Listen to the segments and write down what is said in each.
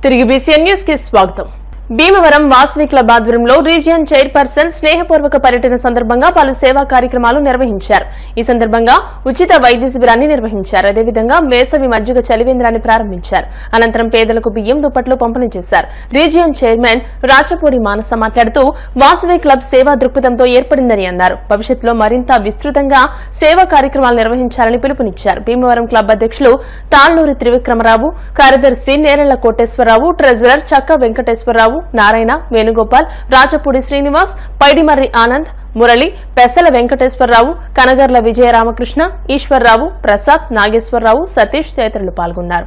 తిరిగి BCN news కి స్వాగతం. భీమవరం వాసవి క్లబ్ ఆధ్వర్యంలో రీజియన్ చైర్పర్సన్ స్నేహపూర్వక పర్యటన సందర్భంగా పలు సేవా కార్యక్రమాలు నిర్వహించారు. ఈ సందర్భంగా ఉచిత వైద్య శిబిరాన్ని నిర్వహించారు. అదేవిధంగా వేసవి మజ్జిగ చలివేంద్రాన్ని ప్రారంభించారు. అనంతరం పేదలకు బియ్యం దుప్పట్లు పంపిణీ చేశారు. రీజియన్ చైర్మన్ రాచపూడి మానస మాట్లాడుతూ వాసవి క్లబ్ సేవా దృక్పథంతో ఏర్పడిందని అన్నారు. భవిష్యత్తులో మరింత విస్తృతంగా సేవా కార్యక్రమాలు నిర్వహించాలని పిలుపునిచ్చారు. భీమవరం క్లబ్ అధ్యక్షులు తాళ్లూరి త్రివిక్రమరావు, కార్యదర్శి నేరెళ్ల కోటేశ్వరరావు, ట్రెజరర్ చక్క వెంకటేశ్వరరావు, నారాయణ, వేణుగోపాల్, రాచపూడి శ్రీనివాస్, పైడిమర్రి ఆనంద్, మురళి, పెసల వెంకటేశ్వరరావు, కనగర్ల విజయరామకృష్ణ, ఈశ్వర్రావు, ప్రసాద్, నాగేశ్వరరావు, సతీష్ తదితరులు పాల్గొన్నారు.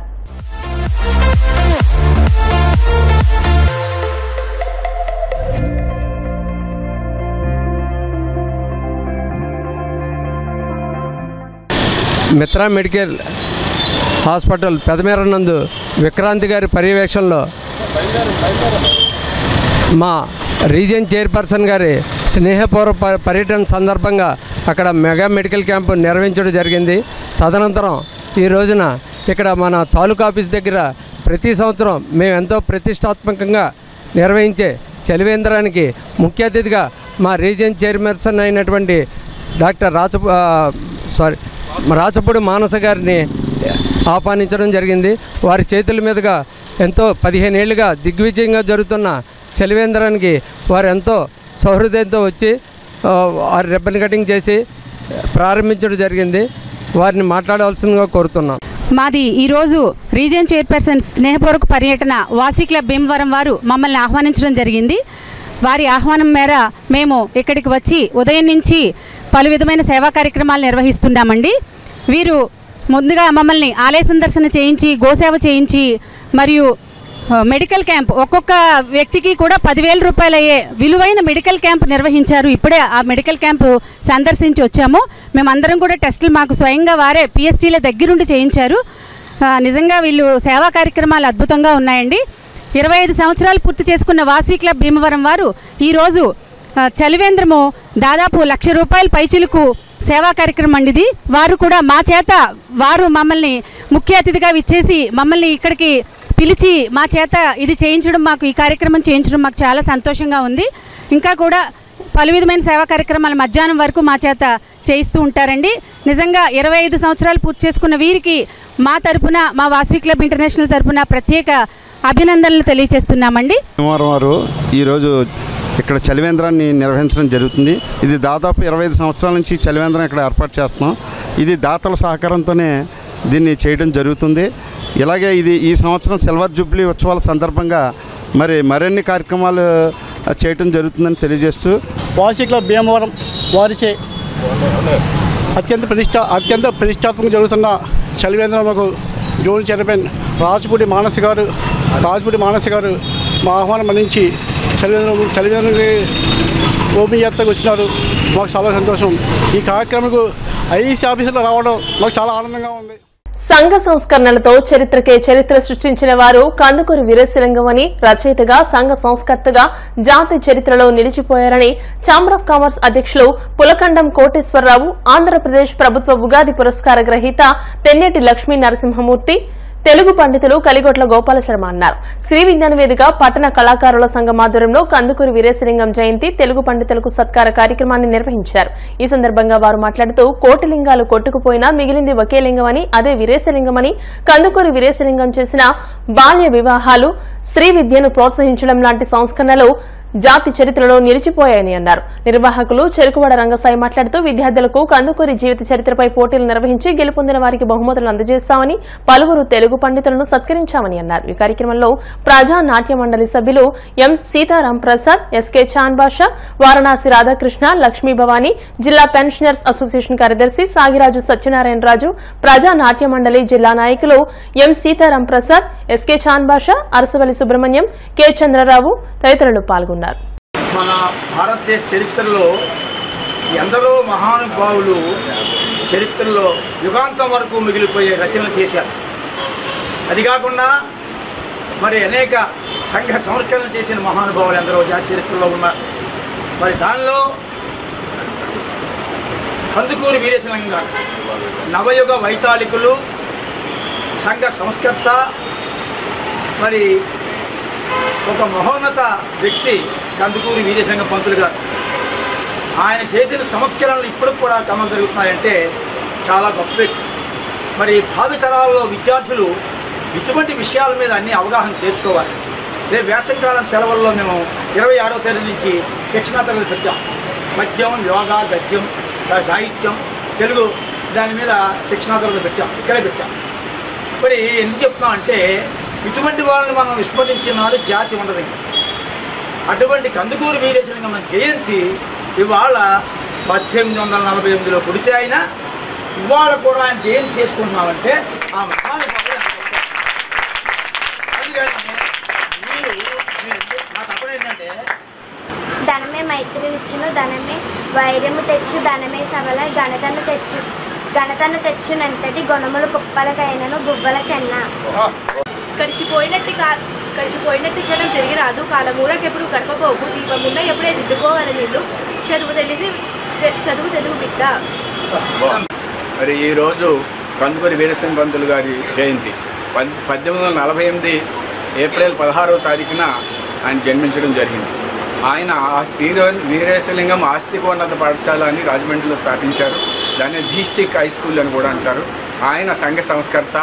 మిత్రా మెడికల్ హాస్పిటల్ పెదమేర నందు విక్రాంతి గారి పర్యవేక్షణలో మా రీజియన్ చైర్పర్సన్ గారి స్నేహపూర్వక పర్యటన సందర్భంగా అక్కడ మెగా మెడికల్ క్యాంపు నిర్వహించడం జరిగింది. తదనంతరం ఈ రోజున ఇక్కడ మన తాలూకా ఆఫీస్ దగ్గర ప్రతి సంవత్సరం మేము ఎంతో ప్రతిష్టాత్మకంగా నిర్వహించే చలివేంద్రానికి ముఖ్య అతిథిగా మా రీజియన్ చైర్పర్సన్ అయినటువంటి డాక్టర్ రాచపూడి మానస గారిని ఆహ్వానించడం జరిగింది. వారి చేతుల మీదుగా ఎంతో 15 ఏళ్లుగా దిగ్విజయంగా జరుగుతున్న చలివేంద్రానికి వారు ఎంతో సౌహృదయంతో వచ్చి వారి రిబ్బన్ కటింగ్ చేసి ప్రారంభించడం జరిగింది. వారిని మాట్లాడవలసిందిగా కోరుతున్నాం. మాది ఈరోజు రీజియన్ చైర్పర్సన్ స్నేహపూర్వక పర్యటన వాసవి క్లబ్ భీమవరం వారు మమ్మల్ని ఆహ్వానించడం జరిగింది. వారి ఆహ్వానం మేర మేము ఇక్కడికి వచ్చి ఉదయం నుంచి పలు విధమైన సేవా కార్యక్రమాలు నిర్వహిస్తున్నామండి. వీరు ముందుగా మమ్మల్ని ఆలయ సందర్శన చేయించి, గోసేవ చేయించి, మరియు మెడికల్ క్యాంప్ ఒక్కొక్క వ్యక్తికి కూడా 10,000 రూపాయలు అయ్యే విలువైన మెడికల్ క్యాంప్ నిర్వహించారు. ఇప్పుడే ఆ మెడికల్ క్యాంపు సందర్శించి వచ్చాము. మేమందరం కూడా టెస్టులు మాకు స్వయంగా వారే పిఎస్టీల దగ్గరుండి చేయించారు. నిజంగా వీళ్ళు సేవా కార్యక్రమాలు అద్భుతంగా ఉన్నాయండి. 25 సంవత్సరాలు పూర్తి చేసుకున్న వాసవి క్లబ్ భీమవరం వారు ఈరోజు చలివేంద్రము దాదాపు 1,00,000 రూపాయల పైచిలుకు సేవా కార్యక్రమం అండి ఇది. వారు కూడా మా చేత వారు మమ్మల్ని ముఖ్య అతిథిగా విచ్చేసి మమ్మల్ని ఇక్కడికి పిలిచి మా చేత ఇది చేయించడం, మాకు ఈ కార్యక్రమం చేయించడం మాకు చాలా సంతోషంగా ఉంది. ఇంకా కూడా పలు విధమైన సేవా కార్యక్రమాలు మధ్యాహ్నం వరకు మా చేత చేయిస్తూ ఉంటారండి. నిజంగా 25 సంవత్సరాలు పూర్తి చేసుకున్న వీరికి మా తరపున, మా వాసవి క్లబ్ ఇంటర్నేషనల్ తరపున ప్రత్యేక అభినందనలు తెలియజేస్తున్నామండి. వారు ఈరోజు ఇక్కడ చలివేంద్రాన్ని నిర్వహించడం జరుగుతుంది. ఇది దాదాపు 25 సంవత్సరాల నుంచి చలివేంద్రం ఇక్కడ ఏర్పాటు చేస్తున్నాం. ఇది దాతల సహకారంతోనే దీన్ని చేయడం జరుగుతుంది. ఇలాగే ఇది ఈ సంవత్సరం సిల్వర్ జూబ్లీ ఉత్సవాల సందర్భంగా మరిన్ని కార్యక్రమాలు చేయడం జరుగుతుందని తెలియజేస్తూ వాసవి క్లబ్ భీమవరం వారిచే అత్యంత ప్రతిష్టాత్మకంగా జరుగుతున్న చలివేంద్రంకు జోన్ చైర్మన్ రాచపూడి మానస గారు మా ఆహ్వానం అందించి చలివేంద్రంకి ఓపెన్ యాత్రకు వచ్చినారు. మాకు చాలా సంతోషం. ఈ కార్యక్రమంకు ఐఈసీ ఆఫీసులో రావడం మాకు చాలా ఆనందంగా ఉంది. సంఘ సంస్కరణలతో చరిత్రకే చరిత్ర సృష్టించిన వారు కందుకూరి వీరేశలింగం అని, రచయితగా సంఘ సంస్కర్తగా జాతి చరిత్రలో నిలిచిపోయారని ఛాంబర్ ఆఫ్ కామర్స్ అధ్యక్షులు పులకండం కోటేశ్వరరావు, ఆంధ్రప్రదేశ్ ప్రభుత్వ ఉగాది పురస్కార గ్రహీత తెన్నేటి లక్ష్మీ నరసింహమూర్తి, తెలుగు పండితులు కలిగొట్ల గోపాల శర్మ అన్నారు. శ్రీ విజ్ఞాన వేదిక పట్టణ కళాకారుల సంఘం ఆధ్వర్యంలో కందుకూరి వీరేశలింగం జయంతి తెలుగు పండితులకు సత్కార కార్యక్రమాన్ని నిర్వహించారు. ఈ సందర్భంగా వారు మాట్లాడుతూ కోటి లింగాలు కొట్టుకుపోయినా మిగిలింది ఒకే లింగమని, అదే వీరేశలింగమని, కందుకూరి వీరేశలింగం చేసిన బాల్య వివాహాలు, స్త్రీ విద్యను ప్రోత్సహించడం లాంటి సంస్కరణలు జాతి చరిత్రలో నిలిచిపోయాయని అన్నారు. నిర్వాహకులు చెరుకువాడ రంగసాయి మాట్లాడుతూ విద్యార్థులకు కందుకూరి జీవిత చరిత్రపై పోటీలు నిర్వహించి గెలుపొందిన వారికి బహుమతులు అందజేస్తామని, పలువురు తెలుగు పండితులను సత్కరించామని అన్నారు. ఈ కార్యక్రమంలో ప్రజా నాట్య మండలి సభ్యులు ఎం సీతారాం ప్రసాద్, ఎస్కే చాన్ బాషా, వారణాసి రాధాకృష్ణ, లక్ష్మీ భవానీ, జిల్లా పెన్షనర్స్ అసోసియేషన్ కార్యదర్శి సాగిరాజు సత్యనారాయణ రాజు, ప్రజా నాట్య మండలి జిల్లా నాయకులు ఎం సీతారాం ప్రసాద్, ఎస్కే చాన్ బాషా, అరసవల్లి సుబ్రహ్మణ్యం, కె చంద్రరావు తదితరులు పాల్గొన్నారు. మన భారతదేశ చరిత్రలో ఎందరో మహానుభావులు చరిత్రలో యుగాంతం వరకు మిగిలిపోయే రచనలు చేశారు. అది కాకుండా అనేక సంఘ సంస్కరణలు చేసిన మహానుభావులు ఎందరో జాతి చరిత్రలో ఉన్నారు. దానిలో కందుకూరి వీరేశలింగం గారు నవయుగ వైతాళికులు, సంఘ సంస్కర్త, ఒక మహోన్నత వ్యక్తి కందుకూరి వీరేశలింగం పంతులు గారు. ఆయన చేసిన సంస్కరణలు ఇప్పటికి కూడా గమనం జరుగుతున్నాయంటే చాలా గొప్ప వ్యక్తి. మరి భావితరాల్లో విద్యార్థులు ఇటువంటి విషయాల మీద అన్ని అవగాహన చేసుకోవాలి. రేపు వేసవికాలం సెలవుల్లో మేము 26వ తేదీ నుంచి శిక్షణా తరగతి పెట్టాం. పద్యం, యోగా, గద్యం, సాహిత్యం, తెలుగు దాని మీద శిక్షణా తరగతి పెట్టాం. ఇక్కడే పెట్టాం. మరి ఎందుకు చెప్తున్నాం అంటే ఇటువంటి వాళ్ళని మనం విస్మరించిన నాడు జాతి ఉండదు. అటువంటి కందుకూరి వీరేశలింగం జయంతి ఇవాళ 1848లో పుడితే అయినా ఇవాళ కూడా ఆయన జయంతి చేసుకుంటున్నామంటే ఆ మహానుభావుడు నా తప్పన ఏంటంటే ధనమే మైత్రి ఇచ్చును, ధనమే వైర్యము తెచ్చు, ధనమే సవల ఘనతను తెచ్చునంతటి గుణములు కుప్పలకైనను గువ్వల చెన్న. కలిసిపోయినట్టు క్షణం తిరిగి రాదు, కాలమూరకెప్పుడు గడపబోకు, దీపమున్న ఎప్పుడే దిద్దుకోవాలి నిన్ను, చదువు తెలుగు బిడ్డ. మరి ఈరోజు కందుకూరి వీరేశలింగం పంతులు గారి జయంతి 1848 ఏప్రిల్ 16వ తారీఖున ఆయన జన్మించడం జరిగింది. ఆయన వీరేశలింగం ఆస్తికోన్నత పాఠశాల అని రాజమండ్రిలో స్థాపించారు. దాన్ని డిస్ట్రిక్ట్ హై స్కూల్ అని కూడా అంటారు. ఆయన సంఘ సంస్కర్త,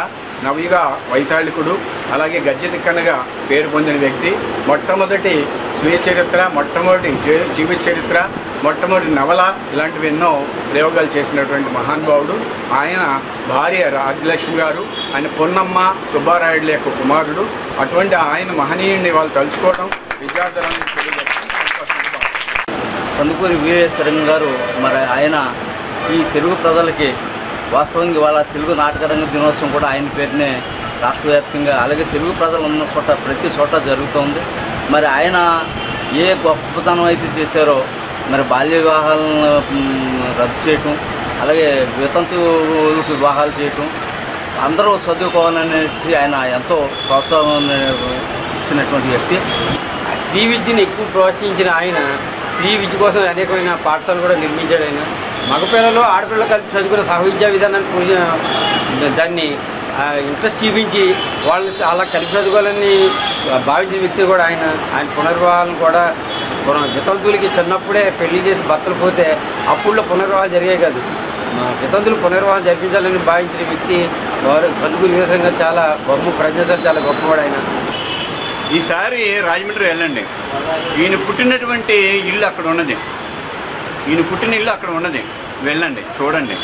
నవయుగ వైతాళికుడు, అలాగే గజ్జెతిక్కనగా పేరు పొందిన వ్యక్తి. మొట్టమొదటి స్వీయ చరిత్ర, మొట్టమొదటి జీవిత చరిత్ర, మొట్టమొదటి నవల ఇలాంటివి ఎన్నో ప్రయోగాలు చేసినటువంటి మహానుభావుడు. ఆయన భార్య రాజ్యలక్ష్మి గారు, ఆయన పొన్నమ్మ సుబ్బారాయుడుల యొక్క కుమారుడు. అటువంటి ఆయన మహనీయుడిని వాళ్ళు తలుచుకోవడం విద్యార్థులను కందుకూరి వీరేశలింగం గారు మరి ఆయన ఈ తెలుగు ప్రజలకి వాస్తవంగా ఇవాళ తెలుగు నాటకరంగ దినోత్సవం కూడా ఆయన పేరునే రాష్ట్ర వ్యాప్తంగా, అలాగే తెలుగు ప్రజలు ఉన్న చోట ప్రతి చోట జరుగుతుంది. మరి ఆయన ఏ గొప్పతనం అయితే చేశారో, మరి బాల్య వివాహాలను రద్దు చేయటం, అలాగే వితంతువులకు వివాహాలు చేయటం, అందరూ చదువుకోవాలనేది ఆయన ఎంతో ప్రోత్సాహం ఇచ్చినటువంటి వ్యక్తి. స్త్రీ విద్యను ఎక్కువ ప్రోత్సహించిన ఆయన స్త్రీ విద్య కోసం అనేకమైన పాఠశాలలు కూడా నిర్మించాడు. ఆయన మగపిల్లలు ఆడపిల్లలు కలిపి చదువుకునే సహవిద్యా విధానాన్ని దాన్ని ఇంట్రెస్ట్ చూపించి వాళ్ళు అలా కలిపి చదువుకోవాలని భావించిన వ్యక్తి కూడా ఆయన. పునర్వివాహాలను కూడా వితంతువులకి చిన్నప్పుడే పెళ్లి చేసి భర్తలు పోతే అప్పుల్లో పునర్వివాహాలు జరిగాయి కాదు, వితంతులు పునర్వివాహం జరిపించాలని భావించిన వ్యక్తి వారు కందుకూరి వీరేశలింగం. చాలా గొప్ప ప్రజలు, చాలా గొప్పవాడు ఆయన. ఈసారి రాజమండ్రి వెళ్ళండి, ఈయన పుట్టినటువంటి ఇల్లు అక్కడ ఉన్నది, ఈయన పుట్టిన ఇల్లు అక్కడ ఉన్నది, వెళ్ళండి చూడండి.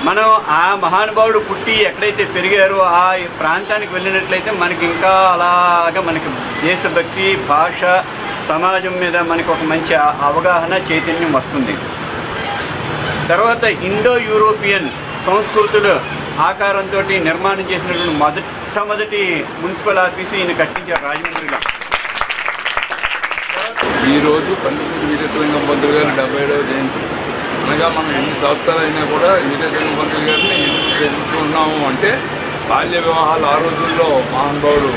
మనం ఆ మహానుభావుడు పుట్టి ఎక్కడైతే పెరిగారో ఆ ప్రాంతానికి వెళ్ళినట్లయితే మనకి ఇంకా అలాగా మనకి దేశభక్తి, భాష, సమాజం మీద మనకు ఒక మంచి అవగాహన, చైతన్యం వస్తుంది. తర్వాత ఇండో యూరోపియన్ సంస్కృతులు ఆకారంతో నిర్మాణం చేసినటువంటి మొట్టమొదటి మున్సిపల్ ఆఫీసు ఈయన కట్టించారు రాజమండ్రిలో. ఈరోజు కందుకూరి వీరేశలింగం పంతులు గారి 77వ జయంతి. అనగా మనం ఎన్ని సంవత్సరాలు అయినా కూడా వీరేశలింగం పంతులు గారిని ఎందుకు ప్రేమించుకున్నాము అంటే బాల్య వివాహాలు ఆ రోజుల్లో మహానుభావుడు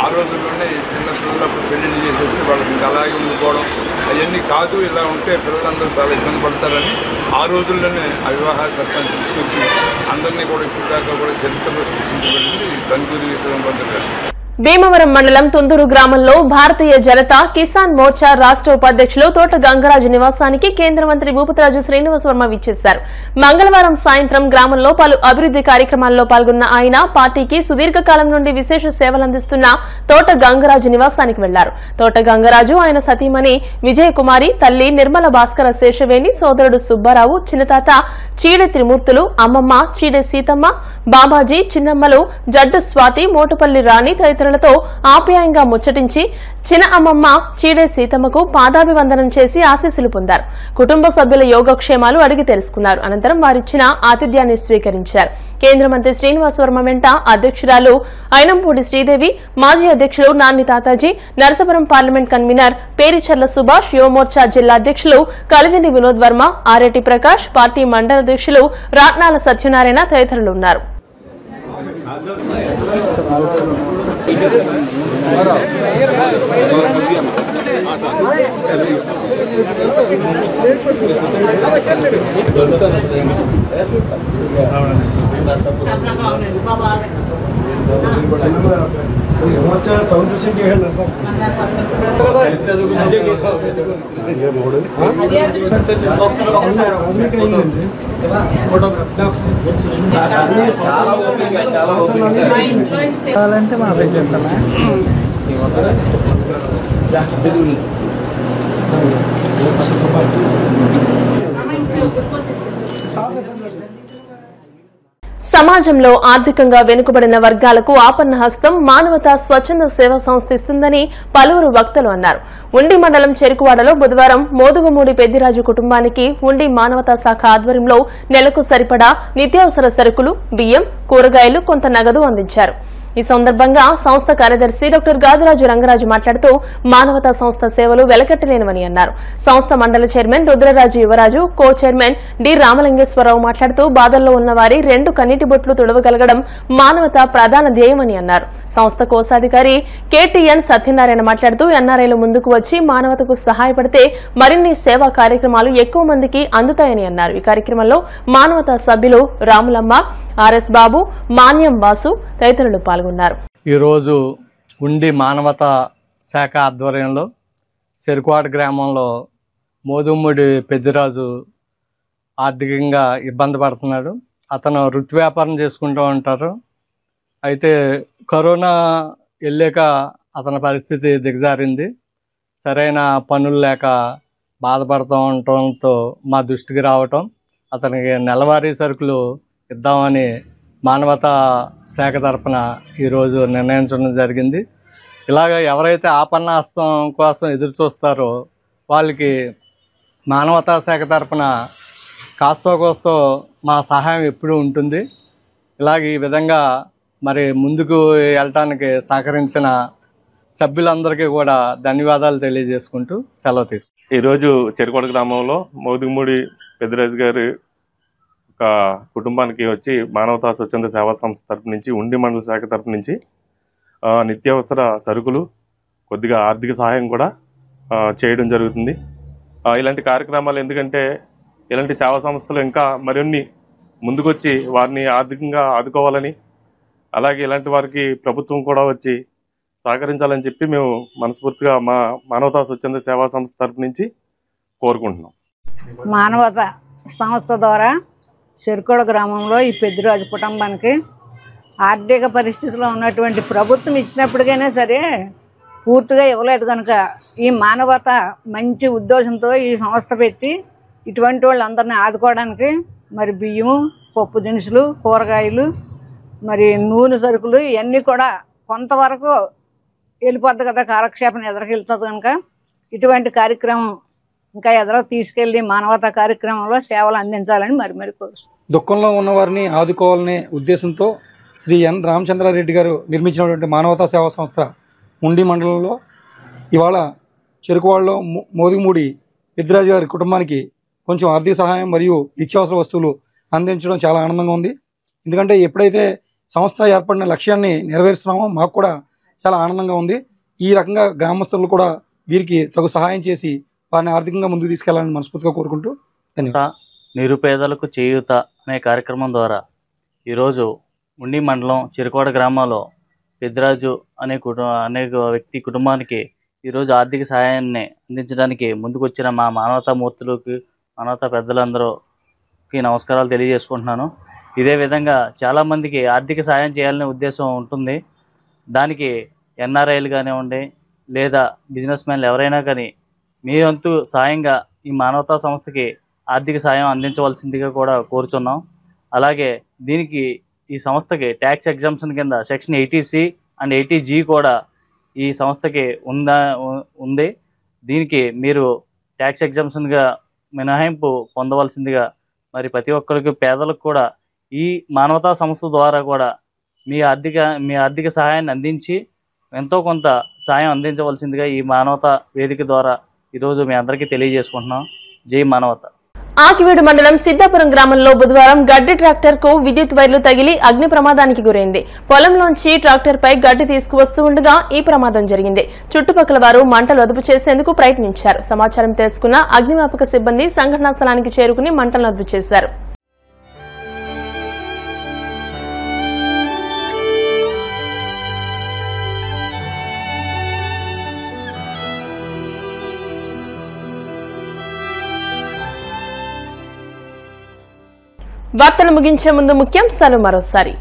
ఆ రోజుల్లోనే చిన్నపిల్లలప్పుడు పెళ్లి చేసేస్తే వాళ్ళకి ఇంకా అలాగే ఉండిపోవడం అవన్నీ కాదు. ఇలా ఉంటే పిల్లలందరూ చాలా ఇబ్బంది పడతారని ఆ రోజుల్లోనే ఆ వివాహ చట్టాన్ని తీసుకొచ్చి అందరినీ కూడా ఇప్పుడు దాకా కూడా చరిత్రలో సృష్టించబడింది కందుకూరి వీరేశలింగం పంతులు గారు. భీమవరం మండలం తుందూరు గ్రామంలో భారతీయ జనతా కిసాన్ మోర్చా రాష్ట్ర ఉపాధ్యక్షులు తోట గంగరాజు నివాసానికి కేంద్ర మంత్రి భూపతిరాజు శ్రీనివాస్ వర్మ విచ్చేశారు. మంగళవారం సాయంత్రం గ్రామంలో పలు అభివృద్ది కార్యక్రమాల్లో పాల్గొన్న ఆయన పార్టీకి సుదీర్ఘకాలం నుండి విశేష సేవలందిస్తున్న తోట గంగరాజు నివాసానికి వెళ్లారు. తోట గంగరాజు ఆయన సతీమణి విజయకుమారి, తల్లి నిర్మల భాస్కర శేషవేణి, సోదరుడు సుబ్బారావు, చిన్నతాత చీడె త్రిమూర్తులు, అమ్మమ్మ చీడె సీతమ్మ, బాబాజీ, చిన్నమ్మలు, జడ్డు స్వాతి, మోటుపల్లి రాణి తదితరులతో ఆప్యాయంగా ముచ్చటించి చిన్న అమ్మమ్మ చీడే సీతమ్మకు పాదాభివందనం చేసి ఆశీస్సులు పొందారు. కుటుంబ సభ్యుల యోగక్షేమాలు అడిగి తెలుసుకున్నారు. అనంతరం వారిచ్చిన ఆతిథ్యాన్ని స్వీకరించారు. కేంద్ర మంత్రి శ్రీనివాస్ వర్మ వెంట అధ్యక్షురాలు అయినంపూడి శ్రీదేవి, మాజీ అధ్యక్షులు నాన్ని తాతాజీ, నరసాపురం పార్లమెంట్ కన్వీనర్ పేరిచర్ల సుభాష్, యువమోర్చా జిల్లా అధ్యక్షులు కలిదిని వినోద్ వర్మ, ఆరెడ్డి ప్రకాష్, పార్టీ మండల అధ్యక్షులు రాట్నాల సత్యనారాయణ తదితరులు ఉన్నారు. సమాజంలో ఆర్థికంగా వెనుకబడిన వర్గాలకు ఆపన్న హస్తం మానవతా స్వచ్ఛంద సేవా సంస్థ ఇస్తుందని పలువురు వక్తలు అన్నారు. ఉండి మండలం చెరుకువాడలో బుధవారం మోదుగుమూడి పెద్దిరాజు కుటుంబానికి ఉండి మానవతా శాఖ ఆధ్వర్యంలో నెలకు సరిపడా నిత్యావసర సరుకులు, బియ్యం, కూరగాయలు, కొంత నగదు అందించారు. ఈ సందర్భంగా సంస్థ కార్యదర్శి డాక్టర్ గాదిరాజు రంగరాజు మాట్లాడుతూ మానవతా సంస్థ సేవలు వెలకట్టలేనివని అన్నారు. సంస్థ మండల చైర్మన్ రుద్రరాజు యువరాజు, కో చైర్మన్ డి రామలింగేశ్వరరావు మాట్లాడుతూ బాధల్లో ఉన్న వారి 2 కన్నీటి బొట్లు తుడవగలగడం మానవతా ప్రధాన ధ్యేయమని అన్నారు. సంస్థ కోశాధికారి కేటీఎన్ సత్యనారాయణ మాట్లాడుతూ ఎన్ఆర్ఐలు ముందుకు వచ్చి మానవతకు సహాయపడితే మరిన్ని సేవా కార్యక్రమాలు ఎక్కువ మందికి అందుతాయని అన్నారు. ఈ కార్యక్రమంలో మానవతా సభ్యులు రాములమ్మ, ఆర్ఎస్ బాబు, మాన్యం వాసు తదితరులు పాల్గొన్నారు. ఈరోజు ఉండి మానవతా శాఖ ఆధ్వర్యంలో చెరుకువాడ గ్రామంలో మోదుముడి పెద్దిరాజు ఆర్థికంగా ఇబ్బంది పడుతున్నాడు. అతను వృత్తి వ్యాపారం చేసుకుంటూ ఉంటారు. అయితే కరోనా వెళ్ళాక అతని పరిస్థితి దిగజారింది. సరైన పనులు లేక బాధపడుతూ ఉండటంతో మా దృష్టికి రావటం, అతనికి నెలవారీ సరుకులు ఇద్దామని మానవతా శాఖ తరఫున ఈరోజు నిర్ణయించడం జరిగింది. ఇలాగ ఎవరైతే ఆపన్న హస్తం కోసం ఎదురు చూస్తారో వాళ్ళకి మానవతా శాఖ తరఫున కాస్తో కోస్తో మా సహాయం ఎప్పుడూ ఉంటుంది. ఇలాగ ఈ విధంగా మరి ముందుకు వెళ్ళటానికి సహకరించిన సభ్యులందరికీ కూడా ధన్యవాదాలు తెలియజేసుకుంటూ సెలవు తీసుకుంటాం. ఈరోజు చెరుకువాడ గ్రామంలో మోదుగుమూడి పెద్దిరాజు గారి ఒక కుటుంబానికి వచ్చి మానవతా స్వచ్ఛంద సేవా సంస్థ తరపు నుంచి ఉండి మండల శాఖ తరపు నుంచి నిత్యావసర సరుకులు, కొద్దిగా ఆర్థిక సహాయం కూడా చేయడం జరుగుతుంది. ఇలాంటి కార్యక్రమాలు ఎందుకంటే ఇలాంటి సేవా సంస్థలు ఇంకా మరిన్ని ముందుకొచ్చి వారిని ఆర్థికంగా ఆదుకోవాలని, అలాగే ఇలాంటి వారికి ప్రభుత్వం కూడా వచ్చి సహకరించాలని చెప్పి మేము మనస్ఫూర్తిగా మా మానవతా స్వచ్ఛంద సేవా సంస్థ తరపు నుంచి కోరుకుంటున్నాం. మానవతా సంస్థ ద్వారా చెరుకువాడ గ్రామంలో ఈ పెద్దిరాజు కుటుంబానికి ఆర్థిక పరిస్థితిలో ఉన్నటువంటి ప్రభుత్వం ఇచ్చినప్పటికైనా సరే పూర్తిగా ఇవ్వలేదు కనుక ఈ మానవత మంచి ఉద్దేశంతో ఈ సంస్థ పెట్టి ఇటువంటి వాళ్ళందరినీ ఆదుకోవడానికి మరి బియ్యము, పప్పు దినుసులు, కూరగాయలు, మరి నూనె సరుకులు ఇవన్నీ కూడా కొంతవరకు వెళ్ళిపోద్ది కదా, కాలక్షేపం ఎదురుకు వెళ్తుంది కనుక ఇటువంటి కార్యక్రమం ఇంకా ఎదురు తీసుకెళ్లి మానవతా కార్యక్రమంలో సేవలు అందించాలని మరి కోరుతున్నాను. దుఃఖంలో ఉన్నవారిని ఆదుకోవాలనే ఉద్దేశంతో శ్రీ ఎన్ రామచంద్రారెడ్డి గారు నిర్మించినటువంటి మానవతా సేవా సంస్థ ఉండి మండలంలో ఇవాళ చెరుకువాడలో మోదుగుమూడి పెద్దిరాజు గారి కుటుంబానికి కొంచెం ఆర్థిక సహాయం మరియు నిత్యావసర వస్తువులు అందించడం చాలా ఆనందంగా ఉంది. ఎందుకంటే ఎప్పుడైతే సంస్థ ఏర్పడిన లక్ష్యాన్ని నెరవేరుస్తున్నామో మాకు కూడా చాలా ఆనందంగా ఉంది. ఈ రకంగా గ్రామస్తులు కూడా వీరికి తగు సహాయం చేసి వారిని ఆర్థికంగా ముందుకు తీసుకెళ్లాలని మనస్ఫూర్తిగా కోరుకుంటూ ధన్యవాదాలు. నిరుపేదలకు చేయూత అనే కార్యక్రమం ద్వారా ఈరోజు ఉండి మండలం చెరుకువాడ గ్రామంలో పెద్దిరాజు అనే వ్యక్తి కుటుంబానికి ఈరోజు ఆర్థిక సహాయాన్ని అందించడానికి ముందుకొచ్చిన మా మానవతామూర్తులకి, మానవతా పెద్దలందరికీ నమస్కారాలు తెలియజేసుకుంటున్నాను. ఇదే విధంగా చాలామందికి ఆర్థిక సహాయం చేయాలనే ఉద్దేశం ఉంటుంది. దానికి ఎన్ఆర్ఐలు కానివ్వండి లేదా బిజినెస్ మ్యాన్లు ఎవరైనా కానీ మీ వంతు సాయంగా ఈ మానవతా సంస్థకి ఆర్థిక సాయం అందించవలసిందిగా కూడా కోరుచున్నాం. అలాగే దీనికి ఈ సంస్థకి ట్యాక్స్ ఎగ్జామ్షన్ కింద సెక్షన్ 80C అండ్ 80G కూడా ఈ సంస్థకి ఉంది. దీనికి మీరు ట్యాక్స్ ఎగ్జామ్షన్గా మినహాయింపు పొందవలసిందిగా మరి ప్రతి ఒక్కరికి, పేదలకు కూడా ఈ మానవతా సంస్థ ద్వారా కూడా మీ ఆర్థిక సహాయాన్ని అందించి ఎంతో కొంత సాయం అందించవలసిందిగా ఈ మానవతా వేదిక ద్వారా ఈరోజు మీ అందరికీ తెలియజేసుకుంటున్నాం. జై మానవత. ఆకివీడు మండలం సిద్దాపురం గ్రామంలో బుధవారం గడ్డి ట్రాక్టర్ కు విద్యుత్ వైర్లు తగిలి అగ్ని ప్రమాదానికి గురైంది. పొలంలోంచి ట్రాక్టర్ పై గడ్డి తీసుకువస్తూ ఉండగా ఈ ప్రమాదం జరిగింది. చుట్టుపక్కల వారు మంటలు అదుపు చేసేందుకు ప్రయత్నించారు. సమాచారం తెలుసుకున్న అగ్నిమాపక సిబ్బంది సంఘటనా స్థలానికి చేరుకుని మంటలను అదుపు చేశారు. వార్తలు ముగించే ముందు ముఖ్యాంశాలు మరోసారి.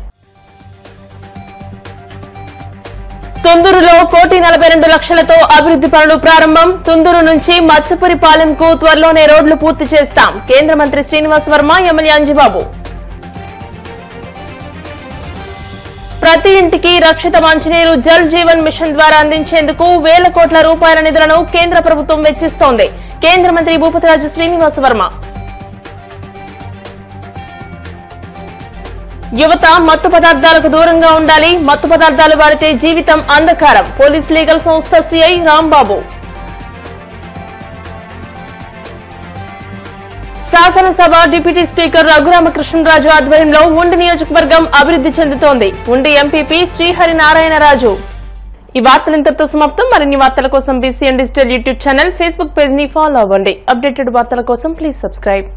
తుందూరులో 1,42 లక్షలతో అభివృద్ధి పనులు ప్రారంభం. తుందూరు నుంచి మత్స్యపురిపాలెంకు త్వరలోనే రోడ్లు పూర్తి చేస్తాం. కేంద్ర మంత్రి శ్రీనివాస్ వర్మ, ఎమ్మెల్యే అంజిబాబు. ప్రతి ఇంటికి రక్షిత మంచినీరు జల్ జీవన్ మిషన్ ద్వారా అందించేందుకు వేల కోట్ల రూపాయల నిధులను కేంద్ర ప్రభుత్వం వెచ్చిస్తోంది. కేంద్ర మంత్రి భూపతిరాజు శ్రీనివాస్ వర్మ. యువత మత్తు పదార్థాలకు దూరంగా ఉండాలి. మత్తు పదార్థాలు వాడితే జీవితం అంధకారం. పోలీస్ లీగల్ సంస్థ సిఐ రాంబాబు. శాసనసభ డిప్యూటీ స్పీకర్ రఘురామకృష్ణరాజు ఆధ్వర్యంలో ఉండి నియోజకవర్గం అభివృద్ధి చెందుతోంది. ఉండి ఎంపీపీ శ్రీహరి నారాయణరాజు. ఈ వార్తలు ఇంతటితో సమాప్తం. మరిన్ని వార్తల కోసం BCN digital YouTube channel, Facebook page ని ఫాలో అవ్వండి. అప్డేటెడ్ వార్తల కోసం ప్లీజ్ సబ్స్క్రైబ్.